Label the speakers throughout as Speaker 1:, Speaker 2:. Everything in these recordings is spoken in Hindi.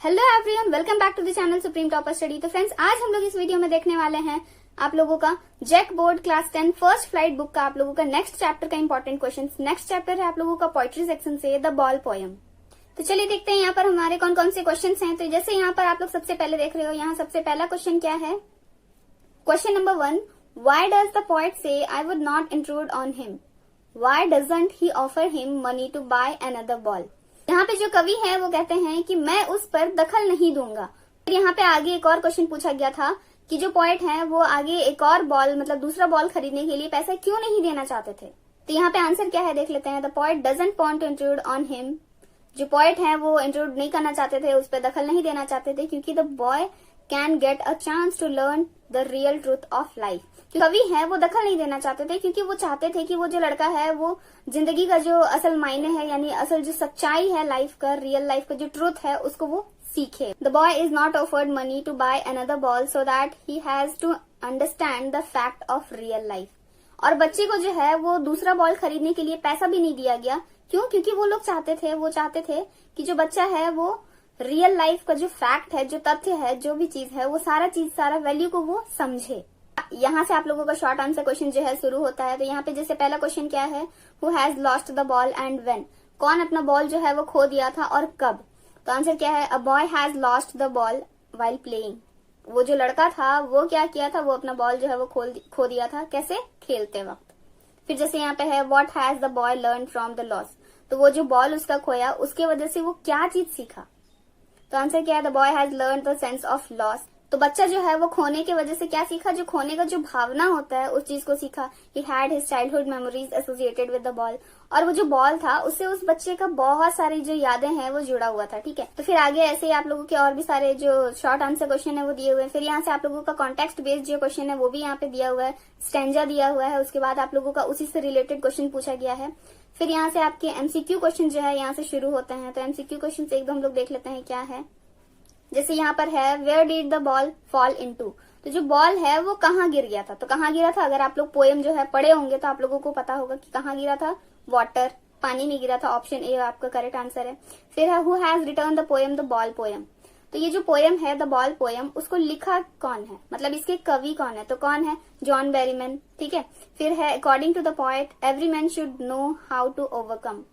Speaker 1: Hello everyone, welcome back to the channel supreme topper study. तो फ्रेंड्स, आज हम लोग इस वीडियो में देखने वाले हैं आप लोगों का JAC board class 10 first flight book का आप लोगों का नेक्स्ट चैप्टर का इंपॉर्टेंट क्वेश्चन। नेक्स्ट चैप्टर है आप लोगों का पोएट्री सेक्शन से द बॉल पोयम। तो चलिए देखते हैं यहाँ पर हमारे कौन कौन से क्वेश्चन हैं। तो जैसे यहाँ पर आप लोग सबसे पहले देख रहे हो, यहाँ सबसे पहला क्वेश्चन क्या है। Question number 1, why does the poet say I would not intrude on him, why doesn't he offer him money to buy another ball. यहाँ पे जो कवि है वो कहते हैं कि मैं उस पर दखल नहीं दूंगा। फिर यहाँ पे आगे एक और क्वेश्चन पूछा गया था कि जो पोएट है वो आगे एक और बॉल मतलब दूसरा बॉल खरीदने के लिए पैसा क्यों नहीं देना चाहते थे। तो यहाँ पे आंसर क्या है देख लेते हैं। The poet doesn't want to intrude on him. जो पोएट है वो इंट्रूड नहीं करना चाहते थे, उस पर दखल नहीं देना चाहते थे क्योंकि the boy can get a chance to learn the real truth of life. कवि है वो दखल नहीं देना चाहते थे क्योंकि वो चाहते थे कि वो जो लड़का है वो जिंदगी का जो असल मायने है यानी असल जो सच्चाई है लाइफ का, रियल लाइफ का जो ट्रूथ है उसको वो सीखे। The boy is not offered money to buy another ball so that he has to understand the fact of real life. और बच्चे को जो है वो दूसरा बॉल खरीदने के लिए पैसा भी नहीं दिया गया। क्यों? क्योंकि वो लोग चाहते थे कि जो बच्चा है वो रियल लाइफ का जो फैक्ट है, जो तथ्य है, जो भी चीज है वो सारा वैल्यू को वो समझे। यहाँ से आप लोगों का शॉर्ट आंसर क्वेश्चन जो है शुरू होता है। तो यहाँ पे जैसे पहला क्वेश्चन क्या है, who has lost the ball and when. कौन अपना बॉल जो है वो खो दिया था और कब। तो आंसर क्या है, a boy has lost the ball while playing. वो जो लड़का था वो क्या किया था, वो अपना बॉल जो है वो खो दिया था। कैसे? खेलते वक्त। फिर जैसे यहाँ पे है what has the boy learn from the loss. तो वो जो बॉल उसका खोया उसके वजह से वो क्या चीज सीखा। तो आंसर क्या है, the boy has learn the sense of loss. तो बच्चा जो है वो खोने की वजह से क्या सीखा, जो खोने का जो भावना होता है उस चीज को सीखा। He had his childhood memories associated with the ball. और वो जो बॉल था उससे उस बच्चे का बहुत सारी जो यादें हैं वो जुड़ा हुआ था। ठीक है, तो फिर आगे ऐसे ही आप लोगों के और भी सारे जो शॉर्ट आंसर क्वेश्चन है वो दिए हुए हैं। फिर यहाँ से आप लोगों का कॉन्टेक्स्ट बेस्ड जो क्वेश्चन है वो भी यहाँ पे दिया हुआ है, स्टैंजा दिया हुआ है। उसके बाद आप लोगों का उसी से रिलेटेड क्वेश्चन पूछा गया है। फिर यहाँ से आपके एमसीक्यू क्वेश्चन जो है यहाँ से शुरू होते हैं। तो एमसीक्यू क्वेश्चन से एक दो हम लोग देख लेते हैं क्या है। जैसे यहाँ पर है where did the ball fall into. तो जो बॉल है वो कहाँ गिर गया था। तो कहाँ गिरा था, अगर आप लोग पोएम जो है पढ़े होंगे तो आप लोगों को पता होगा कि कहाँ गिरा था, वाटर, पानी में गिरा था। ऑप्शन ए आपका करेक्ट आंसर है। फिर है who has return the poem the ball poem. तो ये जो पोएम है द बॉल पोएम उसको लिखा कौन है, मतलब इसके कवि कौन है। तो कौन है, जॉन बेरीमैन। ठीक है, फिर है according to the poet every man should know how to overcome.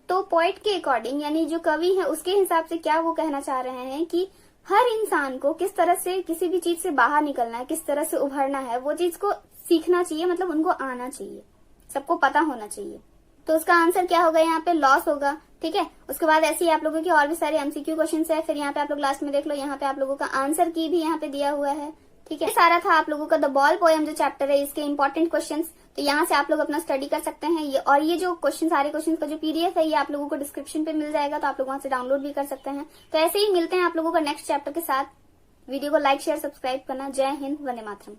Speaker 1: तो पोएट के अकॉर्डिंग यानी जो कवि है उसके हिसाब से क्या वो कहना चाह रहे हैं कि हर इंसान को किस तरह से किसी भी चीज से बाहर निकलना है, किस तरह से उभरना है, वो चीज को सीखना चाहिए, मतलब उनको आना चाहिए, सबको पता होना चाहिए। तो उसका आंसर क्या होगा, यहाँ पे लॉस होगा। ठीक है, उसके बाद ऐसे ही आप लोगों के और भी सारे एमसीक्यू क्वेश्चन है। फिर यहाँ पे आप लोग लास्ट में देख लो, यहाँ पे आप लोगों का आंसर की भी यहाँ पे दिया हुआ है। ठीक है, सारा था आप लोगों का द बॉल पोएम जो चैप्टर है इसके इंपॉर्टेंट क्वेश्चंस। तो यहाँ से आप लोग अपना स्टडी कर सकते हैं। ये जो क्वेश्चन सारे क्वेश्चन का जो पीडीएफ है ये आप लोगों को डिस्क्रिप्शन पे मिल जाएगा, तो आप लोग वहां से डाउनलोड भी कर सकते हैं। तो ऐसे ही मिलते हैं आप लोगों को नेक्स्ट चैप्टर के साथ। वीडियो को लाइक शेयर सब्सक्राइब करना। जय हिंद, वंदे मातरम।